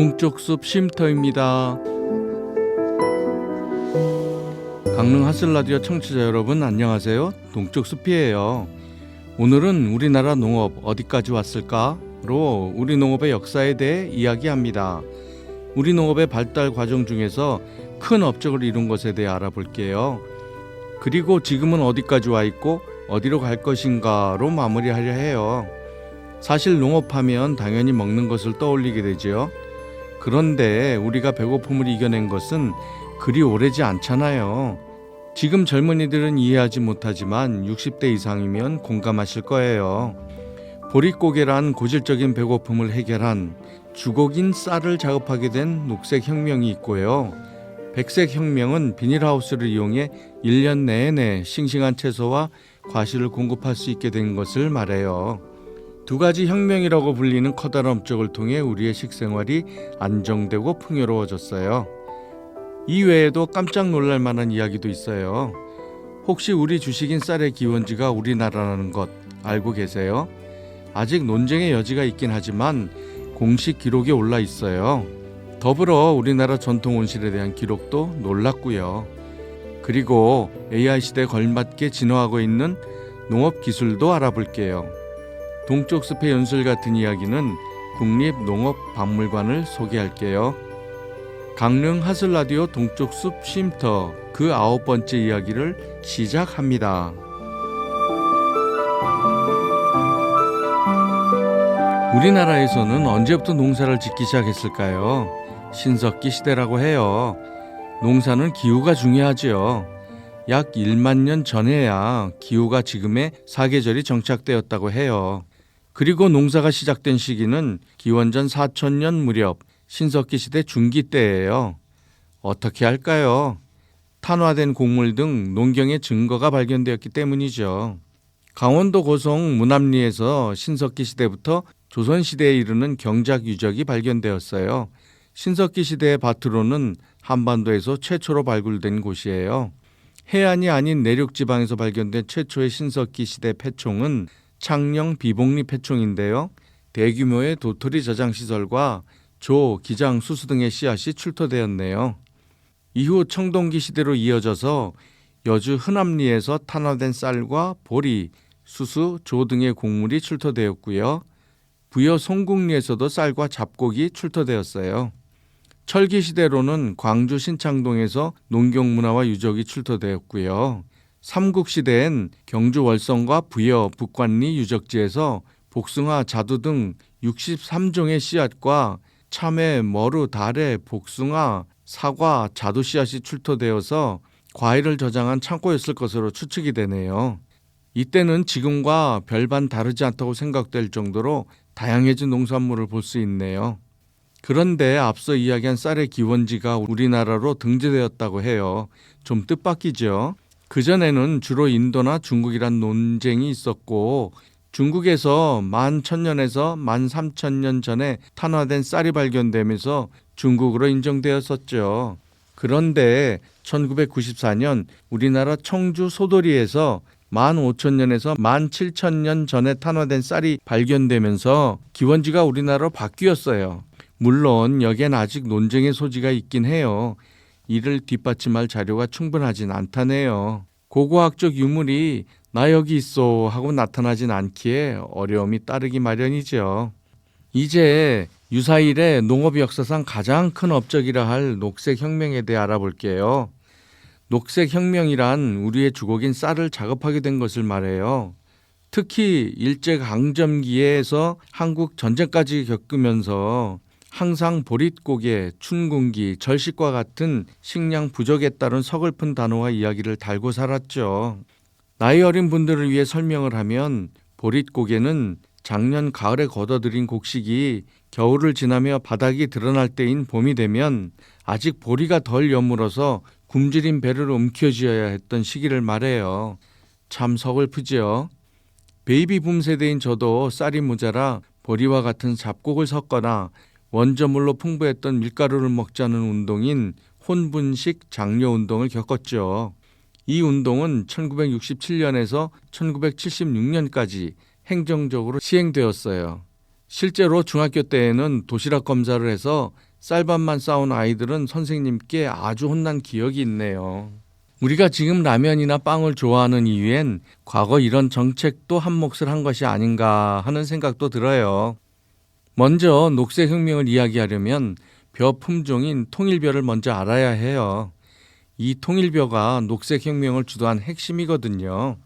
동쪽숲 쉼터입니다. 강릉 하슬라디오 청취자 여러분 안녕하세요. 동쪽숲이에요. 오늘은 우리나라 농업 어디까지 왔을까로 우리 농업의 역사에 대해 이야기합니다. 우리 농업의 발달 과정 중에서 큰 업적을 이룬 것에 대해 알아볼게요. 그리고 지금은 어디까지 와 있고 어디로 갈 것인가로 마무리하려 해요. 사실 농업하면 당연히 먹는 것을 떠올리게 되죠. 그런데 우리가 배고픔을 이겨낸 것은 그리 오래지 않잖아요. 지금 젊은이들은 이해하지 못하지만 60대 이상이면 공감하실 거예요. 보릿고개란 고질적인 배고픔을 해결한 주곡인 쌀을 작업하게 된 녹색혁명이 있고요. 백색혁명은 비닐하우스를 이용해 1년 내내 싱싱한 채소와 과실을 공급할 수 있게 된 것을 말해요. 두 가지 혁명이라고 불리는 커다란 업적을 통해 우리의 식생활이 안정되고 풍요로워졌어요. 이외에도 깜짝 놀랄 만한 이야기도 있어요. 혹시 우리 주식인 쌀의 기원지가 우리나라라는 것 알고 계세요? 아직 논쟁의 여지가 있긴 하지만 공식 기록에 올라 있어요. 더불어 우리나라 전통 온실에 대한 기록도 놀랍고요. 그리고 AI 시대에 걸맞게 진화하고 있는 농업 기술도 알아볼게요. 동쪽 숲의 연술 같은 이야기는 국립농업박물관을 소개할게요. 강릉 하슬라디오 동쪽 숲 쉼터 그 9번째 이야기를 시작합니다. 우리나라에서는 언제부터 농사를 짓기 시작했을까요? 신석기 시대라고 해요. 농사는 기후가 중요하죠. 약 1만 년 전에야 기후가 지금의 사계절이 정착되었다고 해요. 그리고 농사가 시작된 시기는 기원전 4천년 무렵 신석기 시대 중기 때예요. 어떻게 할까요? 탄화된 곡물 등 농경의 증거가 발견되었기 때문이죠. 강원도 고성 문암리에서 신석기 시대부터 조선시대에 이르는 경작 유적이 발견되었어요. 신석기 시대의 밭으로는 한반도에서 최초로 발굴된 곳이에요. 해안이 아닌 내륙지방에서 발견된 최초의 신석기 시대 패총은 창녕 비복리 패총인데요. 대규모의 도토리 저장 시설과 조, 기장, 수수 등의 씨앗이 출토되었네요. 이후 청동기 시대로 이어져서 여주 흔암리에서 탄화된 쌀과 보리, 수수, 조 등의 곡물이 출토되었고요. 부여 송국리에서도 쌀과 잡곡이 출토되었어요. 철기 시대로는 광주 신창동에서 농경문화와 유적이 출토되었고요. 삼국시대엔 경주 월성과 부여, 북관리 유적지에서 복숭아, 자두 등 63종의 씨앗과 참외, 머루, 다래, 복숭아, 사과, 자두 씨앗이 출토되어서 과일을 저장한 창고였을 것으로 추측이 되네요. 이때는 지금과 별반 다르지 않다고 생각될 정도로 다양해진 농산물을 볼 수 있네요. 그런데 앞서 이야기한 쌀의 기원지가 우리나라로 등재되었다고 해요. 좀 뜻밖이죠. 그전에는 주로 인도나 중국이란 논쟁이 있었고 중국에서 11,000년에서 13,000년 전에 탄화된 쌀이 발견되면서 중국으로 인정되었었죠. 그런데 1994년 우리나라 청주 소도리에서 15,000년에서 17,000년 전에 탄화된 쌀이 발견되면서 기원지가 우리나라로 바뀌었어요. 물론 여기엔 아직 논쟁의 소지가 있긴 해요. 이를 뒷받침할 자료가 충분하진 않다네요. 고고학적 유물이 나 여기 있어 하고 나타나진 않기에 어려움이 따르기 마련이죠. 이제 유사일의 농업 역사상 가장 큰 업적이라 할 녹색혁명에 대해 알아볼게요. 녹색혁명이란 우리의 주곡인 쌀을 작업하게 된 것을 말해요. 특히 일제강점기에서 한국 전쟁까지 겪으면서 항상 보릿고개, 춘궁기, 절식과 같은 식량 부족에 따른 서글픈 단어와 이야기를 달고 살았죠. 나이 어린 분들을 위해 설명을 하면 보릿고개는 작년 가을에 걷어들인 곡식이 겨울을 지나며 바닥이 드러날 때인 봄이 되면 아직 보리가 덜 여물어서 굶주린 배를 움켜쥐어야 했던 시기를 말해요. 참 서글프지요. 베이비붐 세대인 저도 쌀이 모자라 보리와 같은 잡곡을 섞거나 원저물로 풍부했던 밀가루를 먹자는 운동인 혼분식 장려 운동을 겪었죠. 이 운동은 1967년에서 1976년까지 행정적으로 시행되었어요. 실제로 중학교 때에는 도시락 검사를 해서 쌀밥만 싸온 아이들은 선생님께 아주 혼난 기억이 있네요. 우리가 지금 라면이나 빵을 좋아하는 이유엔 과거 이런 정책도 한 몫을 한 것이 아닌가 하는 생각도 들어요. 먼저 녹색혁명을 이야기하려면 벼 품종인 통일벼를 먼저 알아야 해요. 이 통일벼가 녹색혁명을 주도한 핵심이거든요.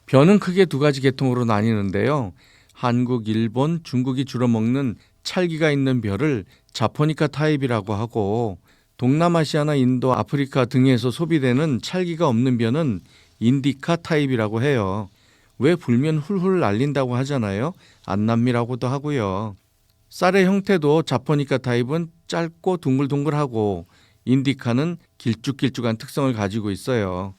벼는 크게 두 가지 계통으로 나뉘는데요. 한국, 일본, 중국이 주로 먹는 찰기가 있는 벼를 자포니카 타입이라고 하고, 동남아시아나 인도, 아프리카 등에서 소비되는 찰기가 없는 벼는 인디카 타입이라고 해요. 왜 불면 훌훌 날린다고 하잖아요. 안남미라고도 하고요. 쌀의 형태도 자포니카 타입은 짧고 둥글둥글하고 인디카는 길쭉길쭉한 특성을 가지고 있어요.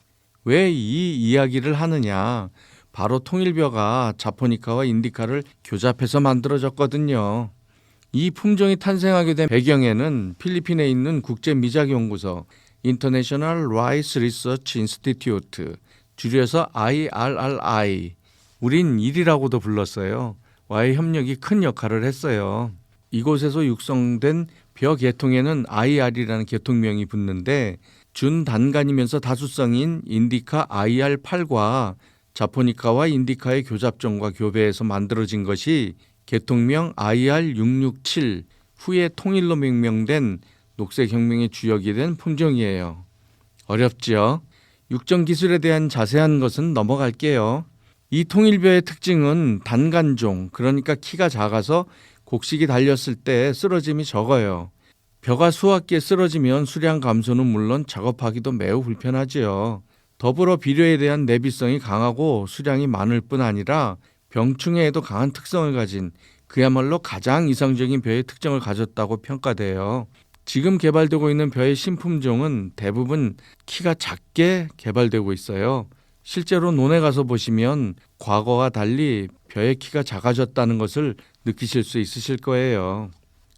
왜 이 이야기를 하느냐? 바로 통일벼가 자포니카와 인디카를 교잡해서 만들어졌거든요. 이 품종이 탄생하게 된 배경에는 필리핀에 있는 국제미작연구소 International Rice Research Institute, 줄여서 IRRI, 우린 일이라고도 불렀어요. 와의 협력이 큰 역할을 했어요. 이곳에서 육성된 벼 계통에는 IR이라는 계통명이 붙는데 준단간이면서 다수성인 인디카 IR8과 자포니카와 인디카의 교잡종과 교배해서 만들어진 것이 계통명 IR667, 후에 통일로命名된 녹색혁명의 주역이 된 품종이에요. 어렵죠? 육종 기술에 대한 자세한 것은 넘어갈게요. 이 통일벼의 특징은 단간종, 그러니까 키가 작아서 곡식이 달렸을 때 쓰러짐이 적어요. 벼가 수확기에 쓰러지면 수량 감소는 물론 작업하기도 매우 불편하지요. 더불어 비료에 대한 내비성이 강하고 수량이 많을 뿐 아니라 병충해에도 강한 특성을 가진 그야말로 가장 이상적인 벼의 특징을 가졌다고 평가돼요. 지금 개발되고 있는 벼의 신품종은 대부분 키가 작게 개발되고 있어요. 실제로 논에 가서 보시면 과거와 달리 벼의 키가 작아졌다는 것을 느끼실 수 있으실 거예요.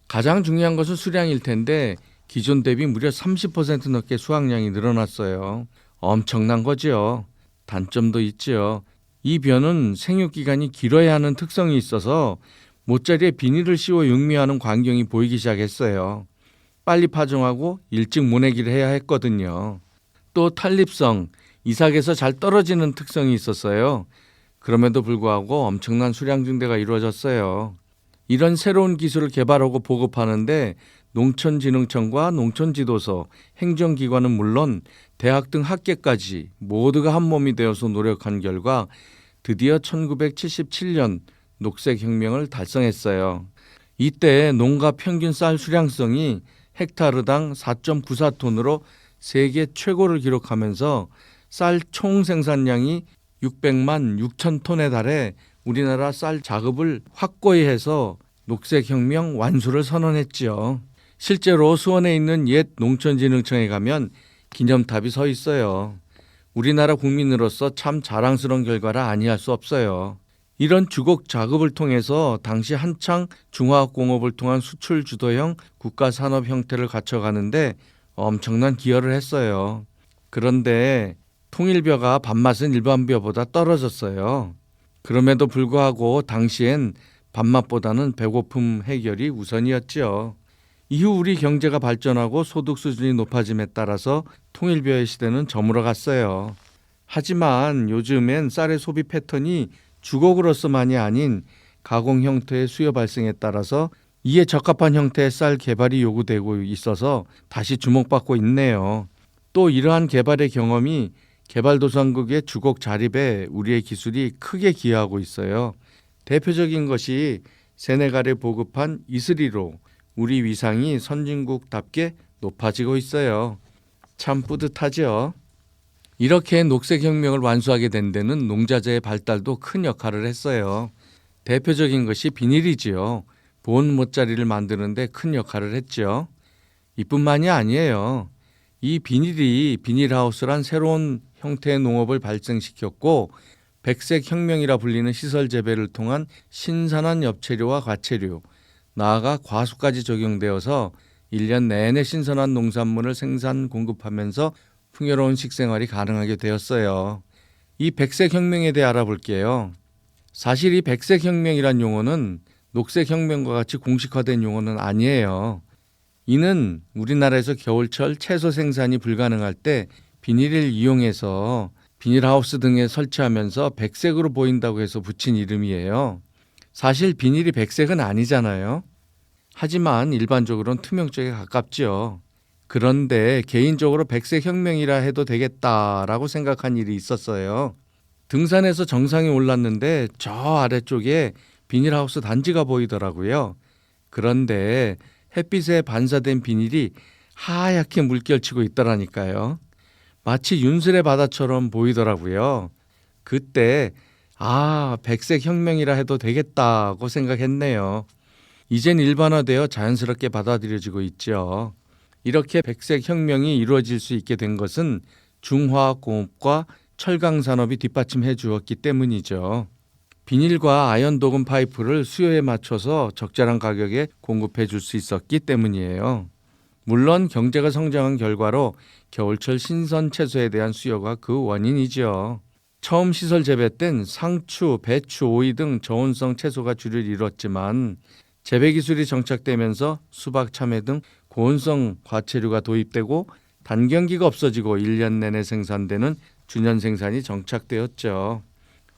가장 중요한 것은 수량일 텐데 기존 대비 무려 30% 넘게 수확량이 늘어났어요. 엄청난 거죠. 단점도 있죠. 이 벼는 생육기간이 길어야 하는 특성이 있어서 모짜리에 비닐을 씌워 육미하는 광경이 보이기 시작했어요. 빨리 파종하고 일찍 모내기를 해야 했거든요. 또 탄립성, 이삭에서 잘 떨어지는 특성이 있었어요. 그럼에도 불구하고 엄청난 수량 증대가 이루어졌어요. 이런 새로운 기술을 개발하고 보급하는데 농촌진흥청과 농촌지도서, 행정기관은 물론 대학 등 학계까지 모두가 한 몸이 되어서 노력한 결과 드디어 1977년 녹색혁명을 달성했어요. 이때 농가 평균 쌀 수량성이 헥타르당 4.94톤으로 세계 최고를 기록하면서 쌀 총 생산량이 600만 6천 톤에 달해 우리나라 쌀 자급을 확고히 해서 녹색혁명 완수를 선언했지요. 실제로 수원에 있는 옛 농촌진흥청에 가면 기념탑이 서 있어요. 우리나라 국민으로서 참 자랑스러운 결과라 아니할 수 없어요. 이런 주곡 자급을 통해서 당시 한창 중화학공업을 통한 수출 주도형 국가산업 형태를 갖춰가는데 엄청난 기여를 했어요. 그런데 통일벼가 밥맛은 일반 벼보다 떨어졌어요. 그럼에도 불구하고 당시엔 밥맛보다는 배고픔 해결이 우선이었죠. 이후 우리 경제가 발전하고 소득 수준이 높아짐에 따라서 통일벼의 시대는 저물어 갔어요. 하지만 요즘엔 쌀의 소비 패턴이 주곡으로서만이 아닌 가공 형태의 수요 발생에 따라서 이에 적합한 형태의 쌀 개발이 요구되고 있어서 다시 주목받고 있네요. 또 이러한 개발의 경험이 개발도상국의 주곡 자립에 우리의 기술이 크게 기여하고 있어요. 대표적인 것이 세네갈에 보급한 이스리로 우리 위상이 선진국답게 높아지고 있어요. 참 뿌듯하죠. 이렇게 녹색혁명을 완수하게 된 데는 농자재의 발달도 큰 역할을 했어요. 대표적인 것이 비닐이지요. 본 모짜리를 만드는데 큰 역할을 했죠. 이뿐만이 아니에요. 이 비닐이 비닐하우스란 새로운 형태의 농업을 발생시켰고 백색혁명이라 불리는 시설 재배를 통한 신선한 엽채류와 과채류, 나아가 과수까지 적용되어서 1년 내내 신선한 농산물을 생산 공급하면서 풍요로운 식생활이 가능하게 되었어요. 이 백색혁명에 대해 알아볼게요. 사실 이 백색혁명이란 용어는 녹색혁명과 같이 공식화된 용어는 아니에요. 이는 우리나라에서 겨울철 채소 생산이 불가능할 때 비닐을 이용해서 비닐하우스 등에 설치하면서 백색으로 보인다고 해서 붙인 이름이에요. 사실 비닐이 백색은 아니잖아요. 하지만 일반적으로는 투명 쪽에 가깝죠. 그런데 개인적으로 백색 혁명이라 해도 되겠다라고 생각한 일이 있었어요. 등산해서 정상에 올랐는데 저 아래쪽에 비닐하우스 단지가 보이더라고요. 그런데 햇빛에 반사된 비닐이 하얗게 물결치고 있더라니까요. 마치 윤슬의 바다처럼 보이더라고요. 그때 백색 혁명이라 해도 되겠다고 생각했네요. 이젠 일반화되어 자연스럽게 받아들여지고 있죠. 이렇게 백색 혁명이 이루어질 수 있게 된 것은 중화학공업과 철강산업이 뒷받침해 주었기 때문이죠. 비닐과 아연 도금 파이프를 수요에 맞춰서 적절한 가격에 공급해 줄 수 있었기 때문이에요. 물론 경제가 성장한 결과로 겨울철 신선 채소에 대한 수요가 그 원인이죠. 처음 시설 재배 땐 상추, 배추, 오이 등 저온성 채소가 주를 이뤘지만 재배 기술이 정착되면서 수박, 참외 등 고온성 과채류가 도입되고 단경기가 없어지고 1년 내내 생산되는 준연 생산이 정착되었죠.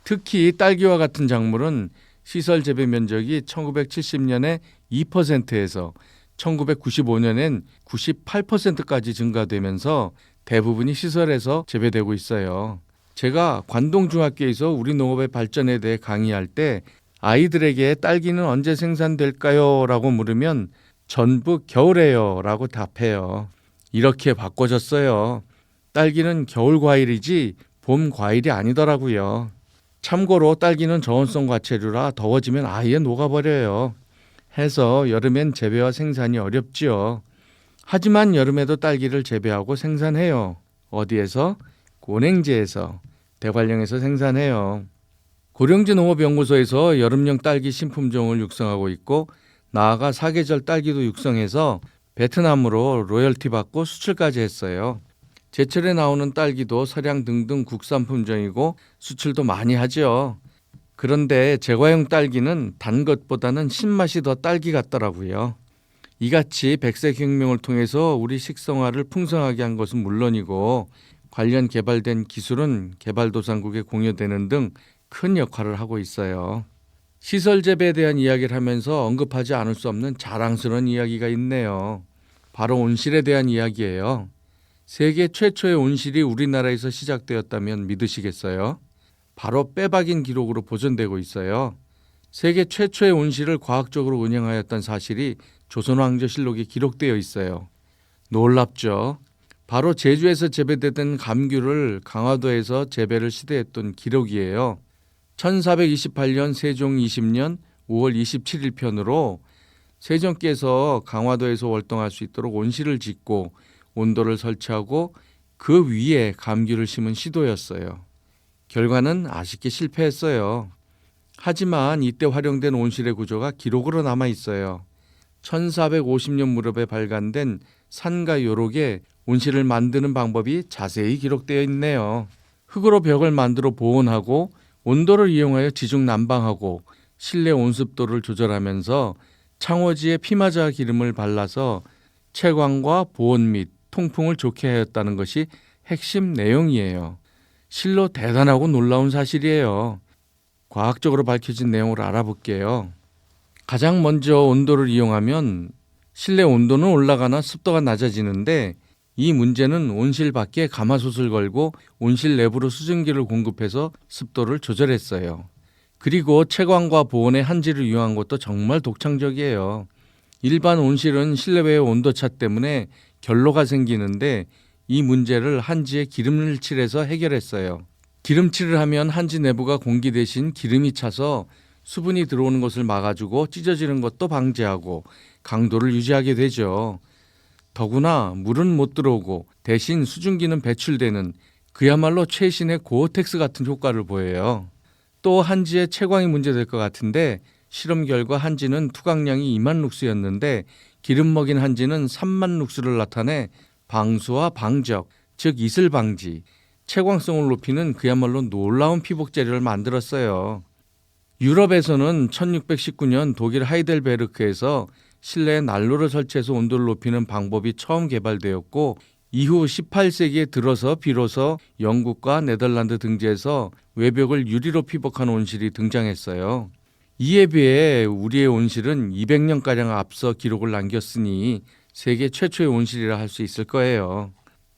특히 딸기와 같은 작물은 시설 재배 면적이 1970년에 2%에서 1995년엔 98%까지 증가되면서 대부분이 시설에서 재배되고 있어요. 제가 관동중학교에서 우리 농업의 발전에 대해 강의할 때 아이들에게 딸기는 언제 생산될까요? 라고 물으면 전부 겨울에요 라고 답해요. 이렇게 바꿔줬어요. 딸기는 겨울 과일이지 봄 과일이 아니더라고요. 참고로 딸기는 저온성 과채류라 더워지면 아예 녹아버려요. 해서 여름엔 재배와 생산이 어렵지요. 하지만 여름에도 딸기를 재배하고 생산해요. 어디에서? 고냉지에서, 대관령에서 생산해요. 고령지 농업연구소에서 여름용 딸기 신품종을 육성하고 있고 나아가 사계절 딸기도 육성해서 베트남으로 로열티 받고 수출까지 했어요. 제철에 나오는 딸기도 서량 등등 국산 품종이고 수출도 많이 하죠. 그런데 제과용 딸기는 단 것보다는 신맛이 더 딸기 같더라고요. 이같이 백색혁명을 통해서 우리 식생활을 풍성하게 한 것은 물론이고 관련 개발된 기술은 개발도상국에 공유되는 등 큰 역할을 하고 있어요. 시설 재배에 대한 이야기를 하면서 언급하지 않을 수 없는 자랑스러운 이야기가 있네요. 바로 온실에 대한 이야기예요. 세계 최초의 온실이 우리나라에서 시작되었다면 믿으시겠어요? 바로 빼박인 기록으로 보존되고 있어요. 세계 최초의 온실을 과학적으로 운영하였던 사실이 조선왕조실록에 기록되어 있어요. 놀랍죠? 바로 제주에서 재배되던 감귤을 강화도에서 재배를 시도했던 기록이에요. 1428년 세종 20년 5월 27일 편으로 세종께서 강화도에서 월동할 수 있도록 온실을 짓고 온도를 설치하고 그 위에 감귤을 심은 시도였어요. 결과는 아쉽게 실패했어요. 하지만 이때 활용된 온실의 구조가 기록으로 남아 있어요. 1450년 무렵에 발간된 산가 요록에 온실을 만드는 방법이 자세히 기록되어 있네요. 흙으로 벽을 만들어 보온하고 온도를 이용하여 지중 난방하고 실내 온습도를 조절하면서 창호지에 피마자 기름을 발라서 채광과 보온 및 통풍을 좋게 하였다는 것이 핵심 내용이에요. 실로 대단하고 놀라운 사실이에요. 과학적으로 밝혀진 내용을 알아볼게요. 가장 먼저 온도를 이용하면 실내 온도는 올라가나 습도가 낮아지는데 이 문제는 온실 밖에 가마솥을 걸고 온실 내부로 수증기를 공급해서 습도를 조절했어요. 그리고 채광과 보온의 한지를 이용한 것도 정말 독창적이에요. 일반 온실은 실내외의 온도차 때문에 결로가 생기는데 이 문제를 한지에 기름을 칠해서 해결했어요. 기름칠을 하면 한지 내부가 공기 대신 기름이 차서 수분이 들어오는 것을 막아주고 찢어지는 것도 방지하고 강도를 유지하게 되죠. 더구나 물은 못 들어오고 대신 수증기는 배출되는 그야말로 최신의 고어텍스 같은 효과를 보여요. 또 한지의 채광이 문제될 것 같은데 실험 결과 한지는 투각량이 2만 룩스였는데 기름 먹인 한지는 3만 룩스를 나타내 방수와 방적, 즉 이슬 방지, 채광성을 높이는 그야말로 놀라운 피복 재료를 만들었어요. 유럽에서는 1619년 독일 하이델베르크에서 실내에 난로를 설치해서 온도를 높이는 방법이 처음 개발되었고 이후 18세기에 들어서 비로소 영국과 네덜란드 등지에서 외벽을 유리로 피복한 온실이 등장했어요. 이에 비해 우리의 온실은 200년가량 앞서 기록을 남겼으니 세계 최초의 온실이라 할 수 있을 거예요.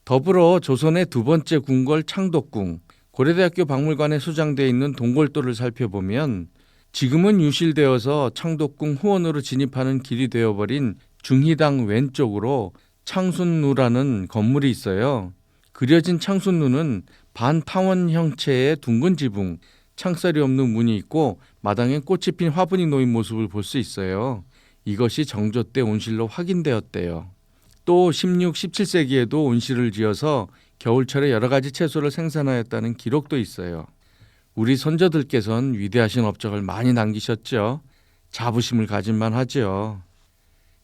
더불어 조선의 두 번째 궁궐 창덕궁, 고려대학교 박물관에 소장되어 있는 동골도를 살펴보면 지금은 유실되어서 창덕궁 후원으로 진입하는 길이 되어버린 중희당 왼쪽으로 창순루라는 건물이 있어요. 그려진 창순루는 반타원 형체의 둥근 지붕, 창살이 없는 문이 있고 마당에 꽃이 핀 화분이 놓인 모습을 볼 수 있어요. 이것이 정조 때 온실로 확인되었대요. 또 16, 17세기에도 온실을 지어서 겨울철에 여러 가지 채소를 생산하였다는 기록도 있어요. 우리 선조들께서는 위대하신 업적을 많이 남기셨죠. 자부심을 가질만 하죠.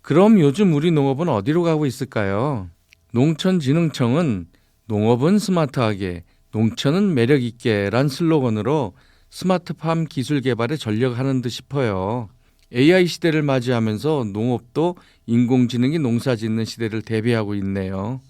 그럼 요즘 우리 농업은 어디로 가고 있을까요? 농촌진흥청은 농업은 스마트하게, 농촌은 매력있게 란 슬로건으로 스마트팜 기술 개발에 전력하는 듯 싶어요. AI 시대를 맞이하면서 농업도 인공지능이 농사짓는 시대를 대비하고 있네요.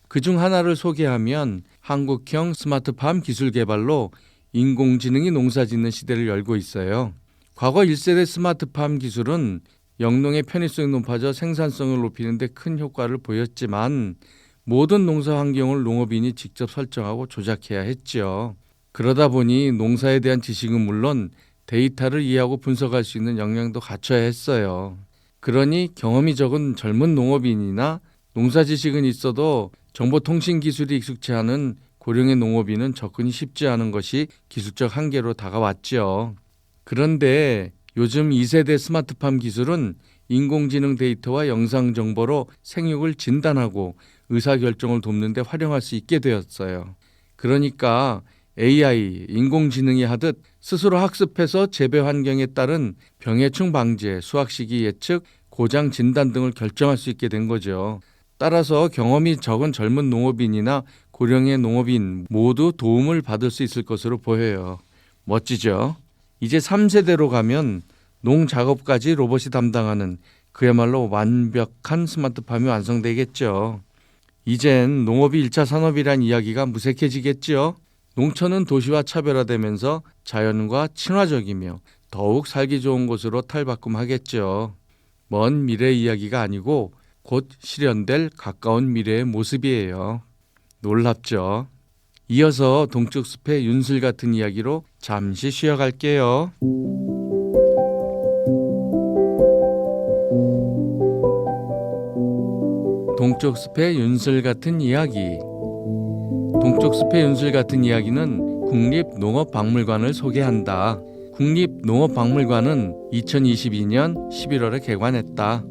그중 하나를 소개하면 한국형 스마트팜 기술 개발로 인공지능이 농사짓는 시대를 열고 있어요. 과거 1세대 스마트팜 기술은 영농의 편의성이 높아져 생산성을 높이는 데 큰 효과를 보였지만 모든 농사 환경을 농업인이 직접 설정하고 조작해야 했죠. 그러다 보니 농사에 대한 지식은 물론 데이터를 이해하고 분석할 수 있는 역량도 갖춰야 했어요. 그러니 경험이 적은 젊은 농업인이나 농사 지식은 있어도 정보통신 기술이 익숙치 않은 고령의 농업인은 접근이 쉽지 않은 것이 기술적 한계로 다가왔죠. 그런데 요즘 2세대 스마트팜 기술은 인공지능 데이터와 영상 정보로 생육을 진단하고 의사결정을 돕는 데 활용할 수 있게 되었어요. 그러니까 AI, 인공지능이 하듯 스스로 학습해서 재배 환경에 따른 병해충 방제, 수확 시기 예측, 고장 진단 등을 결정할 수 있게 된 거죠. 따라서 경험이 적은 젊은 농업인이나 고령의 농업인 모두 도움을 받을 수 있을 것으로 보여요. 멋지죠? 이제 3세대로 가면 농작업까지 로봇이 담당하는 그야말로 완벽한 스마트팜이 완성되겠죠. 이젠 농업이 1차 산업이란 이야기가 무색해지겠죠. 농촌은 도시와 차별화되면서 자연과 친화적이며 더욱 살기 좋은 곳으로 탈바꿈하겠죠. 먼 미래 이야기가 아니고 곧 실현될 가까운 미래의 모습이에요. 놀랍죠? 이어서 동쪽 숲의 윤슬 같은 이야기로 잠시 쉬어갈게요. 동쪽 숲의 윤슬 같은 이야기. 동쪽 숲의 윤슬 같은 이야기는 국립농업박물관을 소개한다. 국립농업박물관은 2022년 11월에 개관했다.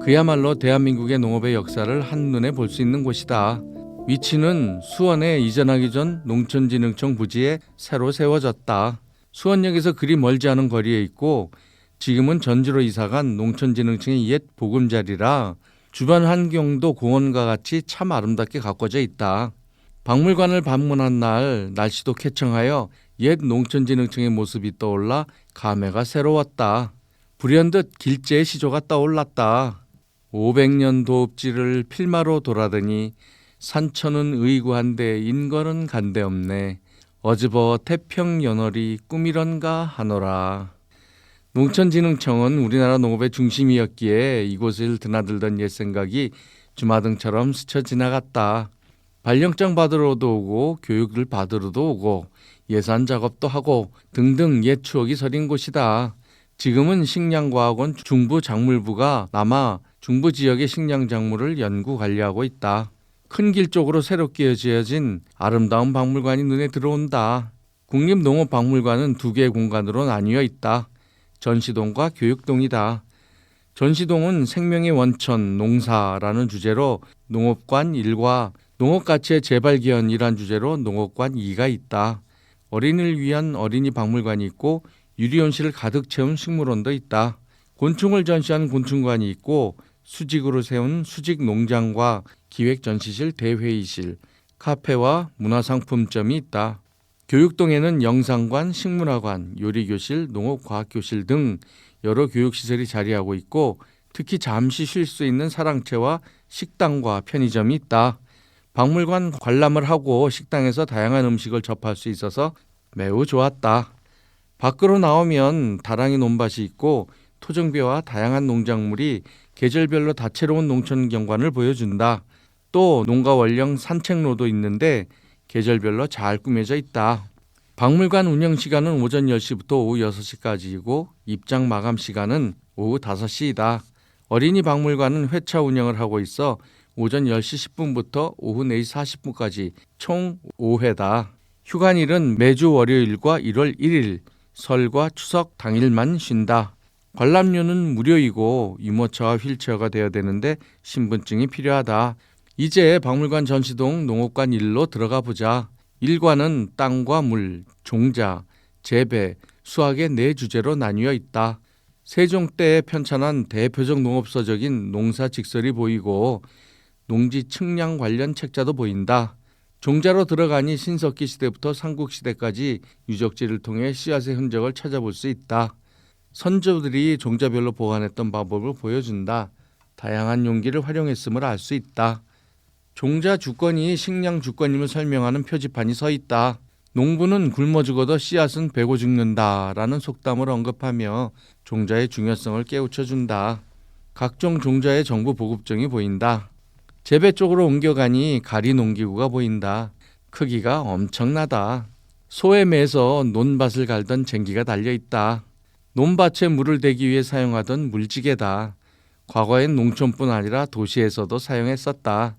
그야말로 대한민국의 농업의 역사를 한눈에 볼 수 있는 곳이다. 위치는 수원에 이전하기 전 농촌진흥청 부지에 새로 세워졌다. 수원역에서 그리 멀지 않은 거리에 있고 지금은 전주로 이사간 농촌진흥청의 옛 보금자리라 주변 환경도 공원과 같이 참 아름답게 가꿔져 있다. 박물관을 방문한 날 날씨도 쾌청하여 옛 농촌진흥청의 모습이 떠올라 감회가 새로웠다. 불현듯 길재의 시조가 떠올랐다. 500년 도읍지를 필마로 돌아더니 산천은 의구한데 인걸은 간데없네. 어즈버 태평연월이 꿈이런가 하노라. 농촌진흥청은 우리나라 농업의 중심이었기에 이곳을 드나들던 옛 생각이 주마등처럼 스쳐 지나갔다. 발령장 받으러도 오고 교육을 받으러도 오고 예산 작업도 하고 등등 옛 추억이 서린 곳이다. 지금은 식량과학원 중부작물부가 남아 중부 지역의 식량작물을 연구 관리하고 있다. 큰 길 쪽으로 새롭게 지어진 아름다운 박물관이 눈에 들어온다. 국립농업박물관은 두 개의 공간으로 나뉘어 있다. 전시동과 교육동이다. 전시동은 생명의 원천, 농사라는 주제로 농업관 1과 농업가치의 재발견이란 주제로 농업관 2가 있다. 어린이를 위한 어린이 박물관이 있고 유리온실을 가득 채운 식물원도 있다. 곤충을 전시한 곤충관이 있고 수직으로 세운 수직농장과 기획전시실, 대회의실, 카페와 문화상품점이 있다. 교육동에는 영상관, 식문화관, 요리교실, 농업과학교실 등 여러 교육시설이 자리하고 있고 특히 잠시 쉴 수 있는 사랑채와 식당과 편의점이 있다. 박물관 관람을 하고 식당에서 다양한 음식을 접할 수 있어서 매우 좋았다. 밖으로 나오면 다랑이 논밭이 있고 토종벼와 다양한 농작물이 계절별로 다채로운 농촌 경관을 보여준다. 또 농가 원령 산책로도 있는데 계절별로 잘 꾸며져 있다. 박물관 운영 시간은 오전 10시부터 오후 6시까지이고 입장 마감 시간은 오후 5시이다. 어린이 박물관은 회차 운영을 하고 있어 오전 10시 10분부터 오후 4시 40분까지 총 5회다. 휴관일은 매주 월요일과 1월 1일, 설과 추석 당일만 쉰다. 관람료는 무료이고 유모차와 휠체어가 되어야 되는데 신분증이 필요하다. 이제 박물관 전시동 농업관 1로 들어가 보자. 1관은 땅과 물, 종자, 재배, 수학의 4주제로 나뉘어 있다. 세종 때에 편찬한 대표적 농업서적인 농사직설이 보이고 농지 측량 관련 책자도 보인다. 종자로 들어가니 신석기 시대부터 삼국시대까지 유적지를 통해 씨앗의 흔적을 찾아볼 수 있다. 선조들이 종자별로 보관했던 방법을 보여준다. 다양한 용기를 활용했음을 알 수 있다. 종자 주권이 식량 주권임을 설명하는 표지판이 서 있다. 농부는 굶어 죽어도 씨앗은 베고 죽는다라는 속담을 언급하며 종자의 중요성을 깨우쳐준다. 각종 종자의 정부 보급증이 보인다. 재배 쪽으로 옮겨가니 가리 농기구가 보인다. 크기가 엄청나다. 소에 매서 논밭을 갈던 쟁기가 달려있다. 논밭에 물을 대기 위해 사용하던 물지개다. 과거엔 농촌뿐 아니라 도시에서도 사용했었다.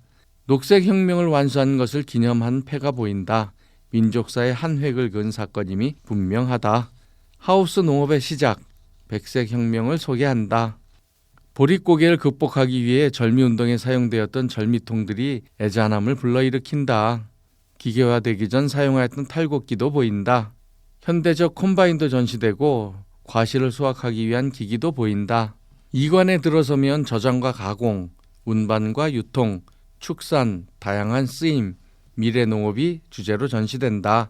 녹색혁명을 완수한 것을 기념한 패가 보인다. 민족사의 한 획을 그은 사건임이 분명하다. 하우스 농업의 시작, 백색혁명을 소개한다. 보릿고개를 극복하기 위해 절미운동에 사용되었던 절미통들이 애잔함을 불러일으킨다. 기계화되기 전 사용하였던 탈곡기도 보인다. 현대적 콤바인도 전시되고 과실을 수확하기 위한 기기도 보인다. 이관에 들어서면 저장과 가공, 운반과 유통, 축산, 다양한 쓰임, 미래농업이 주제로 전시된다.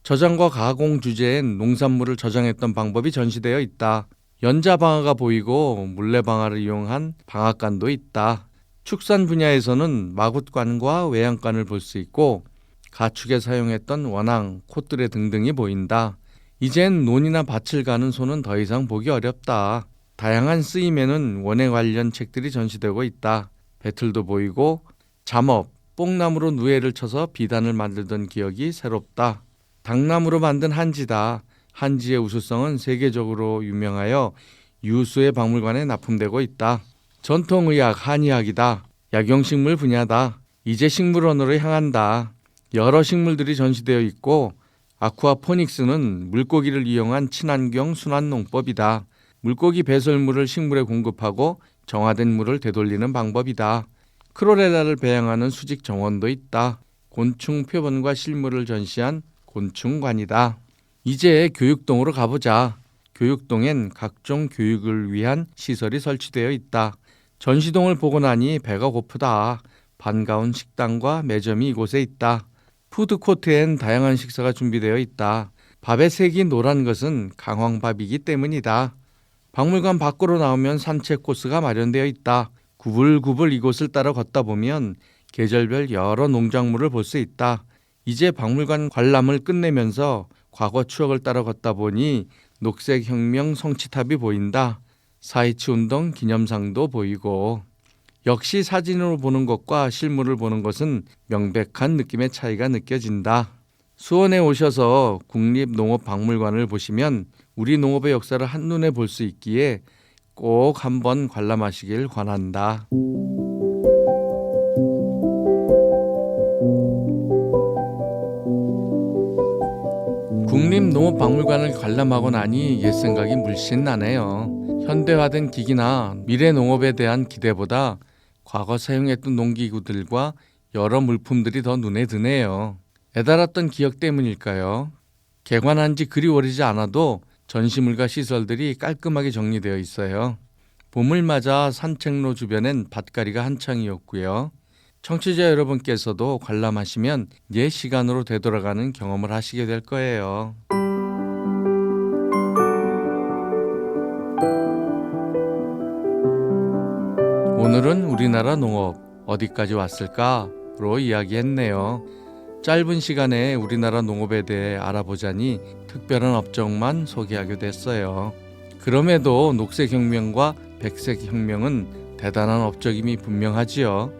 저장과 가공 주제엔 농산물을 저장했던 방법이 전시되어 있다. 연자방아가 보이고 물레방아를 이용한 방앗간도 있다. 축산 분야에서는 마굿간과 외양간을 볼 수 있고 가축에 사용했던 원앙, 콧드레 등등이 보인다. 이젠 논이나 밭을 가는 소는 더 이상 보기 어렵다. 다양한 쓰임에는 원예 관련 책들이 전시되고 있다. 배틀도 보이고 잠업, 뽕나무로 누에를 쳐서 비단을 만들던 기억이 새롭다. 당나무로 만든 한지다. 한지의 우수성은 세계적으로 유명하여 유수의 박물관에 납품되고 있다. 전통의학, 한의학이다. 약용식물 분야다. 이제 식물원으로 향한다. 여러 식물들이 전시되어 있고 아쿠아포닉스는 물고기를 이용한 친환경 순환농법이다. 물고기 배설물을 식물에 공급하고 정화된 물을 되돌리는 방법이다. 크로렐라를 배양하는 수직 정원도 있다. 곤충 표본과 실물을 전시한 곤충관이다. 이제 교육동으로 가보자. 교육동엔 각종 교육을 위한 시설이 설치되어 있다. 전시동을 보고 나니 배가 고프다. 반가운 식당과 매점이 이곳에 있다. 푸드코트엔 다양한 식사가 준비되어 있다. 밥의 색이 노란 것은 강황밥이기 때문이다. 박물관 밖으로 나오면 산책 코스가 마련되어 있다. 구불구불 이곳을 따라 걷다 보면 계절별 여러 농작물을 볼 수 있다. 이제 박물관 관람을 끝내면서 과거 추억을 따라 걷다 보니 녹색혁명 성취탑이 보인다. 4.27 운동 기념상도 보이고 역시 사진으로 보는 것과 실물을 보는 것은 명백한 느낌의 차이가 느껴진다. 수원에 오셔서 국립농업박물관을 보시면 우리 농업의 역사를 한눈에 볼 수 있기에 꼭 한번 관람하시길 권한다. 국립농업박물관을 관람하고 나니 옛 생각이 물씬 나네요. 현대화된 기기나 미래 농업에 대한 기대보다 과거 사용했던 농기구들과 여러 물품들이 더 눈에 드네요. 애달았던 기억 때문일까요? 개관한 지 그리 오래지 않아도 전시물과 시설들이 깔끔하게 정리되어 있어요. 봄을 맞아 산책로 주변엔 밭가리가 한창이었고요. 청취자 여러분께서도 관람하시면 옛 시간으로 되돌아가는 경험을 하시게 될 거예요. 오늘은 우리나라 농업 어디까지 왔을까로 이야기했네요. 짧은 시간에 우리나라 농업에 대해 알아보자니 특별한 업종만 소개하게 됐어요. 그럼에도 녹색혁명과 백색혁명은 대단한 업적임이 분명하지요.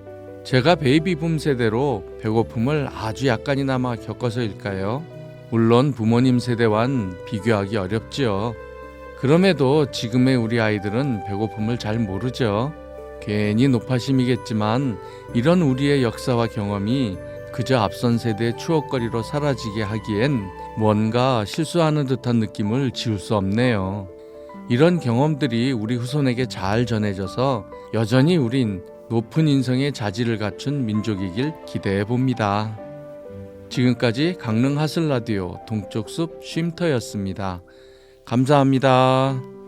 제가 베이비붐 세대로 배고픔을 아주 약간이나마 겪어서일까요? 물론 부모님 세대와는 비교하기 어렵지요. 그럼에도 지금의 우리 아이들은 배고픔을 잘 모르죠. 괜히 노파심이겠지만 이런 우리의 역사와 경험이 그저 앞선 세대의 추억거리로 사라지게 하기엔 뭔가 실수하는 듯한 느낌을 지울 수 없네요. 이런 경험들이 우리 후손에게 잘 전해져서 여전히 우린 높은 인성의 자질을 갖춘 민족이길 기대해 봅니다. 지금까지 강릉 하슬라디오 동쪽숲 쉼터였습니다. 감사합니다.